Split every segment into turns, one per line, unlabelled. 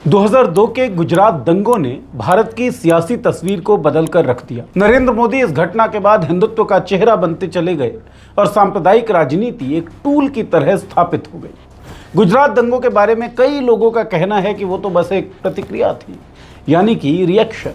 2002 के गुजरात दंगों ने भारत की सियासी तस्वीर को बदलकर रख दिया। नरेंद्र मोदी इस घटना के बाद हिंदुत्व का चेहरा बनते चले गए और सांप्रदायिक राजनीति एक टूल की तरह स्थापित हो गई। गुजरात दंगों के बारे में कई लोगों का कहना है कि वो तो बस एक प्रतिक्रिया थी, यानी कि रिएक्शन।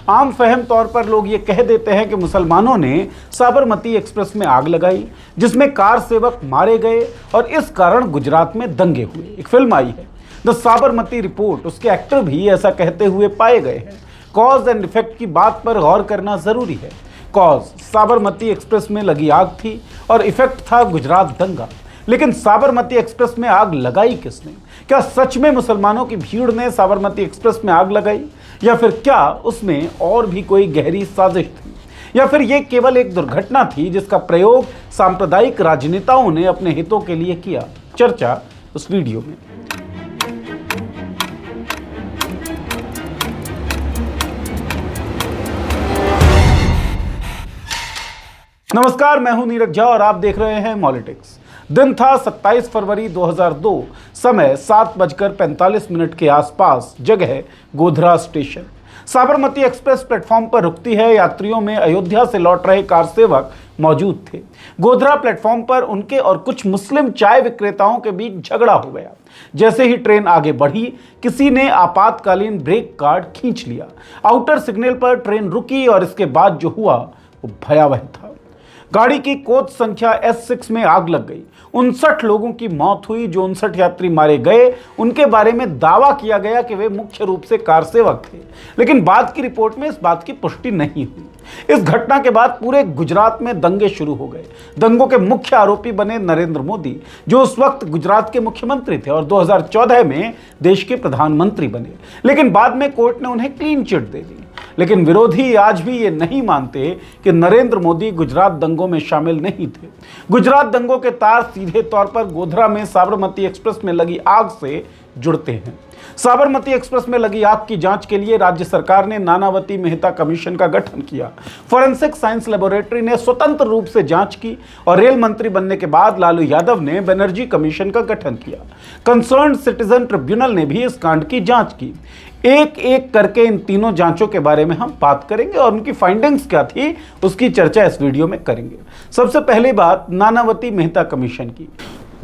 आम फहम तौर पर लोग ये कह देते हैं कि मुसलमानों ने साबरमती एक्सप्रेस में आग लगाई, जिसमें कार सेवक मारे गए और इस कारण गुजरात में दंगे हुए। एक फिल्म आई है द साबरमती रिपोर्ट, उसके एक्टर भी ऐसा कहते हुए पाए गए हैं। कॉज एंड इफेक्ट की बात पर गौर करना जरूरी है। कॉज साबरमती एक्सप्रेस में लगी आग थी और इफेक्ट था गुजरात दंगा। लेकिन साबरमती एक्सप्रेस में आग लगाई किसने? क्या सच में मुसलमानों की भीड़ ने साबरमती एक्सप्रेस में आग लगाई, या फिर क्या उसमें और भी कोई गहरी साजिश थी, या फिर यह केवल एक दुर्घटना थी जिसका प्रयोग सांप्रदायिक राजनेताओं ने अपने हितों के लिए किया? चर्चा उस वीडियो में। नमस्कार, मैं हूं नीरज झा और आप देख रहे हैं मॉलिटिक्स। दिन था 27 फरवरी 2002, समय 7:45 के आसपास, जगह Godhra station. Sabarmati express platform पर रुकती है। यात्रियों में अयोध्या से लौट रहे कार सेवक मौजूद थे। गोधरा प्लेटफॉर्म पर उनके और कुछ मुस्लिम चाय विक्रेताओं के बीच झगड़ा हो गया। जैसे ही ट्रेन आगे बढ़ी, किसी ने आपातकालीन ब्रेक कार्ड खींच लिया। आउटर सिग्नल पर ट्रेन रुकी और इसके बाद जो हुआ वो भयावह था। गाड़ी की कोच संख्या S6 में आग लग गई। 59 लोगों की मौत हुई। जो 59 यात्री मारे गए, उनके बारे में दावा किया गया कि वे मुख्य रूप से कार सेवक थे, लेकिन बाद की रिपोर्ट में इस बात की पुष्टि नहीं हुई। इस घटना के बाद पूरे गुजरात में दंगे शुरू हो गए। दंगों के मुख्य आरोपी बने नरेंद्र मोदी, जो उस वक्त गुजरात के मुख्यमंत्री थे और 2014 में देश के प्रधानमंत्री बने, लेकिन बाद में कोर्ट ने उन्हें क्लीन चिट दे दी। लेकिन विरोधी आज भी ये नहीं मानते कि नरेंद्र मोदी गुजरात दंगों में शामिल नहीं थे। गुजरात दंगों के तार सीधे तौर पर गोधरा में साबरमती एक्सप्रेस में लगी आग से जुड़ते हैं। साबरमती एक्सप्रेस में लगी आग की जांच के लिए राज्य सरकार ने नानावती मेहता कमीशन का गठन किया। फॉरेंसिक साइंस लेबोरेटरी ने स्वतंत्र रूप से जांच की और रेल मंत्री बनने के बाद लालू यादव ने बनर्जी कमीशन का गठन किया। कंसर्न सिटीजन ट्रिब्यूनल ने भी इस कांड की जांच की। एक एक करके इन तीनों जांचों के बारे में हम बात करेंगे और उनकी फाइंडिंग्स क्या थी उसकी चर्चा इस वीडियो में करेंगे। सबसे पहली बात नानावती मेहता कमीशन की।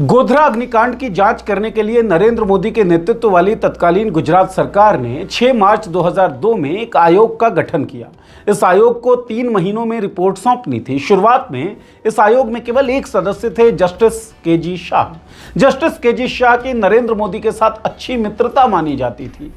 गोधरा अग्निकांड की जांच करने के लिए नरेंद्र मोदी के नेतृत्व वाली तत्कालीन गुजरात सरकार ने 6 मार्च 2002 में एक आयोग का गठन किया। इस आयोग को 3 महीनों में रिपोर्ट सौंपनी थी। शुरुआत में इस आयोग में केवल एक सदस्य थे, justice KG Shah. Justice KG Shah की नरेंद्र मोदी के साथ अच्छी मित्रता मानी जाती थी,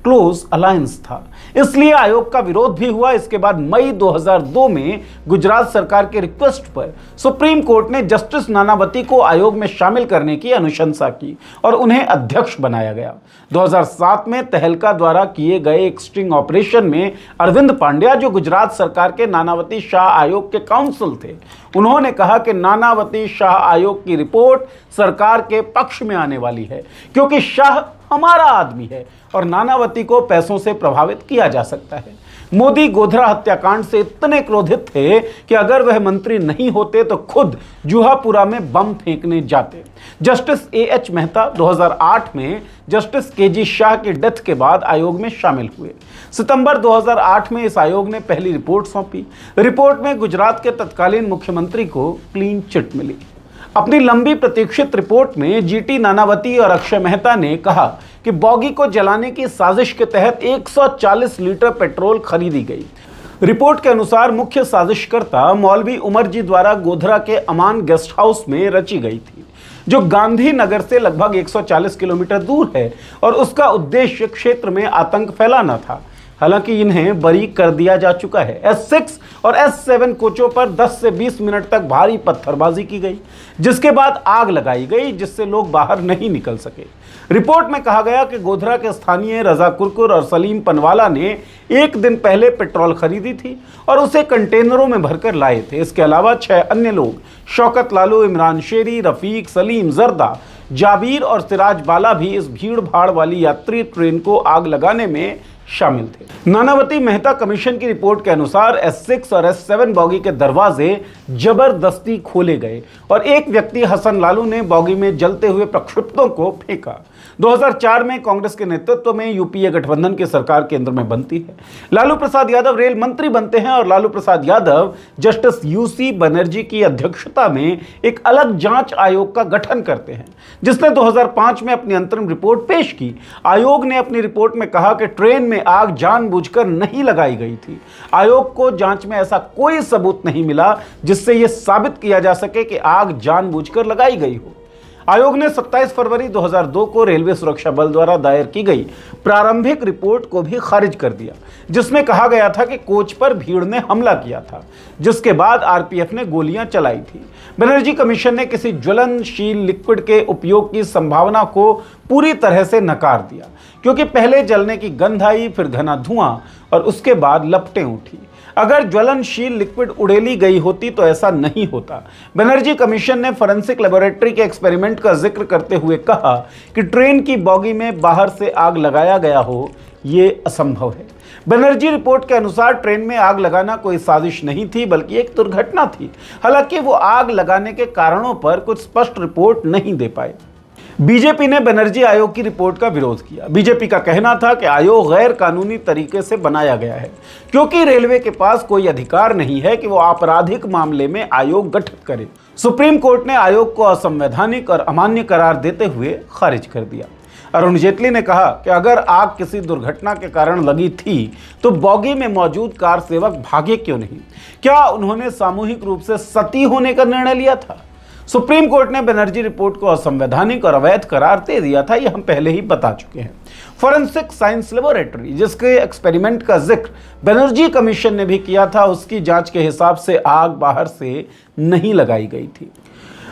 क्लोज अलायंस था, इसलिए आयोग का विरोध भी हुआ। इसके बाद मई 2002 में गुजरात सरकार के रिक्वेस्ट पर सुप्रीम कोर्ट ने जस्टिस नानावती को आयोग में शामिल करने की अनुशंसा की और उन्हें अध्यक्ष बनाया गया। 2007 में तहलका द्वारा किए गए एक स्टिंग ऑपरेशन में अरविंद पांड्या, जो गुजरात सरकार के नानावती शाह आयोग के काउंसिल थे, उन्होंने कहा कि नानावती शाह आयोग की रिपोर्ट सरकार के पक्ष में आने वाली है, क्योंकि शाह हमारा आदमी है और नानावती को पैसों से प्रभावित किया जा सकता है। मोदी गोधरा हत्याकांड से इतने क्रोधित थे कि अगर वह मंत्री नहीं होते तो खुद जुहापुरा में बम फेंकने जाते। जस्टिस AH मेहता 2008 में जस्टिस केजी शाह की डेथ के बाद आयोग में शामिल हुए। सितंबर 2008 में इस आयोग ने पहली रिपोर्ट सौंपी। रिपोर्ट में गुजरात के तत्कालीन मुख्यमंत्री को क्लीन चिट मिली। अपनी लंबी प्रतीक्षित रिपोर्ट में GT नानावती और अक्षय मेहता ने कहा कि बॉगी को जलाने की साजिश के तहत 140 लीटर पेट्रोल खरीदी गई। रिपोर्ट के अनुसार मुख्य साजिशकर्ता मौलवी उमर जी द्वारा गोधरा के अमान गेस्ट हाउस में रची गई थी, जो गांधीनगर से लगभग 140 किलोमीटर दूर है, और उसका उद्देश्य क्षेत्र में आतंक फैलाना था। हालांकि इन्हें बरी कर दिया जा चुका है। S6 और S7 कोचों पर 10 से 20 मिनट तक भारी पत्थरबाजी की गई, जिसके बाद आग लगाई गई, जिससे लोग बाहर नहीं निकल सके। रिपोर्ट में कहा गया कि गोधरा के स्थानीय रजा कुरकुर और सलीम पनवाला ने एक दिन पहले पेट्रोल खरीदी थी और उसे कंटेनरों में भरकर लाए थे। इसके अलावा 6 अन्य लोग, शौकत लालू, इमरान शेरी, रफीक, सलीम जरदा, जाबीर और सिराज बाला भी इस भीड़ भाड़ वाली यात्री ट्रेन को आग लगाने में शामिल थे। नानावती मेहता कमीशन की रिपोर्ट के अनुसार S6 और S7 बॉगी के दरवाजे जबरदस्ती खोले गए और एक व्यक्ति हसन लालू ने बॉगी में जलते हुए प्रक्षुब्धों को फेंका। 2004 में कांग्रेस के नेतृत्व में यूपीए गठबंधन की सरकार केंद्र में बनती है। लालू प्रसाद यादव रेल मंत्री बनते हैं और लालू प्रसाद यादव जस्टिस यूसी बनर्जी की अध्यक्षता में एक अलग जांच आयोग का गठन करते हैं, जिसने 2005 में अपनी अंतरिम रिपोर्ट पेश की। आयोग ने अपनी रिपोर्ट में कहा कि ट्रेन में आग जानबूझकर नहीं लगाई गई थी। आयोग को जांच में ऐसा कोई सबूत नहीं मिला जिससे यह साबित किया जा सके कि आग जानबूझकर लगाई गई हो। आयोग ने 27 फरवरी 2002 को रेलवे सुरक्षा बल द्वारा दायर की गई प्रारंभिक रिपोर्ट को भी खारिज कर दिया, जिसमें कहा गया था कि कोच पर भीड़ ने हमला किया था, जिसके बाद आरपीएफ ने गोलियां चलाई थी। बनर्जी कमीशन ने किसी ज्वलनशील लिक्विड के उपयोग की संभावना को पूरी तरह से नकार दिया, क्योंकि पहले जलने की गंध आई, फिर घना धुआं और उसके बाद लपटें उठी। अगर ज्वलनशील लिक्विड उड़ेली गई होती तो ऐसा नहीं होता। बनर्जी कमीशन ने फॉरेंसिक लेबोरेटरी के एक्सपेरिमेंट का जिक्र करते हुए कहा कि ट्रेन की बॉगी में बाहर से आग लगाया गया हो, ये असंभव है। बनर्जी रिपोर्ट के अनुसार ट्रेन में आग लगाना कोई साजिश नहीं थी, बल्कि एक दुर्घटना थी। हालांकि वो आग लगाने के कारणों पर कुछ स्पष्ट रिपोर्ट नहीं दे पाए। बीजेपी ने बनर्जी आयोग की रिपोर्ट का विरोध किया। बीजेपी का कहना था कि आयोग गैर कानूनी तरीके से बनाया गया है, क्योंकि रेलवे के पास कोई अधिकार नहीं है कि वो आपराधिक मामले में आयोग गठित करे। सुप्रीम कोर्ट ने आयोग को असंवैधानिक और अमान्य करार देते हुए खारिज कर दिया। अरुण जेटली ने कहा कि अगर आग किसी दुर्घटना के कारण लगी थी तो बॉगी में मौजूद कार सेवक भागे क्यों नहीं? क्या उन्होंने सामूहिक रूप से सती होने का निर्णय लिया था? सुप्रीम कोर्ट ने बनर्जी रिपोर्ट को असंवैधानिक और अवैध करार दे दिया था, यह हम पहले ही बता चुके हैं। फॉरेंसिक साइंस लेबोरेटरी, जिसके एक्सपेरिमेंट का जिक्र बनर्जी कमीशन ने भी किया था, उसकी जांच के हिसाब से आग बाहर से नहीं लगाई गई थी,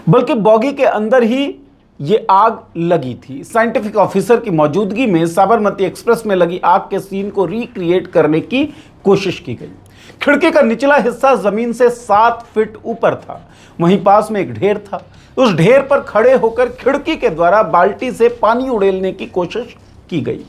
बल्कि बॉगी के अंदर ही ये आग लगी थी। साइंटिफिक ऑफिसर की मौजूदगी में साबरमती एक्सप्रेस में लगी आग के सीन को रिक्रिएट करने की कोशिश की गई। खिड़की का निचला हिस्सा जमीन से 7 फीट ऊपर था। वहीं पास में एक ढेर था। उस ढेर पर खड़े होकर खिड़की के द्वारा बाल्टी से पानी उड़ेलने की कोशिश की गई।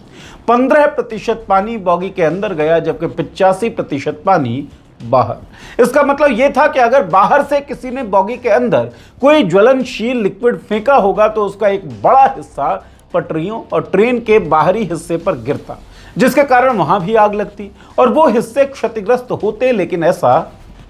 15% पानी बॉगी के अंदर गया, जबकि 85% पानी बाहर। इसका मतलब यह था कि अगर बाहर से किसी ने बॉगी के अंदर कोई ज्वलनशील लिक्विड फेंका होगा तो उसका एक बड़ा हिस्सा पटरियों और ट्रेन के बाहरी हिस्से पर गिरता, जिसके कारण वहां भी आग लगती और वो हिस्से क्षतिग्रस्त होते, लेकिन ऐसा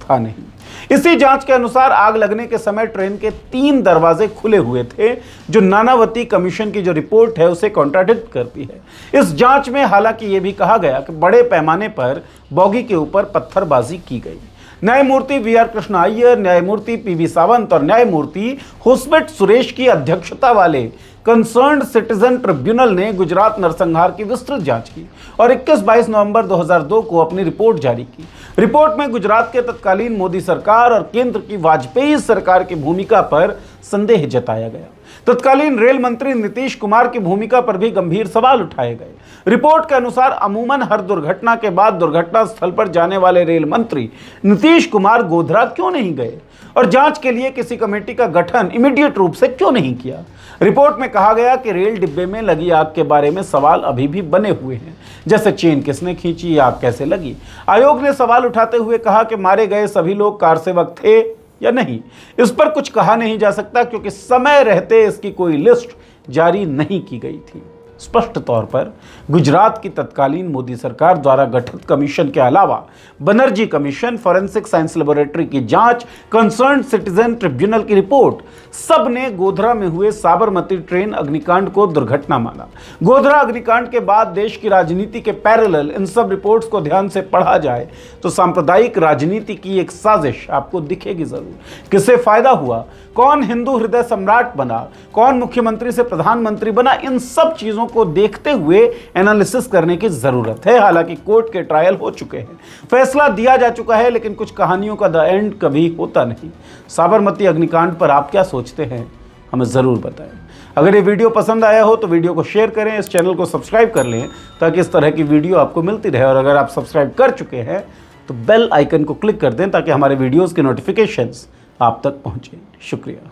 था नहीं। इसी जांच के अनुसार आग लगने के समय ट्रेन के 3 दरवाजे खुले हुए थे, जो नानावती कमीशन की जो रिपोर्ट है उसे कॉन्ट्राडिक्ट करती है। इस जांच में हालांकि यह भी कहा गया कि बड़े पैमाने पर बॉगी के ऊपर पत्थरबाजी की गई। न्यायमूर्ति वी.आर. कृष्ण अय्यर, न्यायमूर्ति पी.वी. सावंत और न्यायमूर्ति हुस्बेट सुरेश की अध्यक्षता वाले कंसर्न्ड सिटीजन ट्रिब्यूनल ने गुजरात नरसंहार की विस्तृत जांच की और 21-22 नवंबर 2002 को अपनी रिपोर्ट जारी की। रिपोर्ट में गुजरात के तत्कालीन मोदी सरकार और केंद्र की वाजपेयी सरकार की भूमिका पर संदेह जताया गया। तत्कालीन रेल मंत्री नीतीश कुमार की भूमिका पर भी गंभीर सवाल उठाए गए। रिपोर्ट के अनुसार अमूमन हर दुर्घटना के बाद दुर्घटना स्थल पर जाने वाले रेल मंत्री नीतीश कुमार गोधरा क्यों नहीं गए और जांच के लिए किसी कमेटी का गठन इमीडिएट रूप से क्यों नहीं किया। रिपोर्ट में कहा गया कि रेल डिब्बे में लगी आग के बारे में सवाल अभी भी बने हुए हैं, जैसे चेन किसने खींची, आग कैसे लगी। आयोग ने सवाल उठाते हुए कहा कि मारे गए सभी लोग कार सेवक थे या नहीं, इस पर कुछ कहा नहीं जा सकता, क्योंकि समय रहते इसकी कोई लिस्ट जारी नहीं की गई थी। स्पष्ट तौर पर गुजरात की तत्कालीन मोदी सरकार द्वारा गठित कमीशन के अलावा Banerjee commission, forensic science laboratory की जांच, कंसर्न्ड सिटीजन ट्रिब्यूनल की रिपोर्ट, सब ने गोधरा में हुए साबरमती ट्रेन अग्निकांड को दुर्घटना माना। गोधरा अग्निकांड के बाद देश की राजनीति के पैरेलल इन सब रिपोर्ट्स को ध्यान से पढ़ा जाए तो सांप्रदायिक राजनीति की एक साजिश आपको दिखेगी जरूर। किससे फायदा हुआ, कौन हिंदू हृदय सम्राट बना, कौन मुख्यमंत्री से प्रधानमंत्री बना, इन सब चीजों को देखते हुए एनालिसिस करने की जरूरत है। हालांकि कोर्ट के ट्रायल हो चुके हैं, फैसला दिया जा चुका है, लेकिन कुछ कहानियों का द एंड कभी होता नहीं। साबरमती अग्निकांड पर आप क्या सोचते हैं, हमें जरूर बताएं। अगर ये वीडियो पसंद आया हो तो वीडियो को शेयर करें, इस चैनल को सब्सक्राइब कर लें ताकि इस तरह की वीडियो आपको मिलती रहे। और अगर आप सब्सक्राइब कर चुके हैं तो बेल आइकन को क्लिक कर दें ताकि हमारे वीडियोस के नोटिफिकेशंस आप तक पहुंचे। शुक्रिया।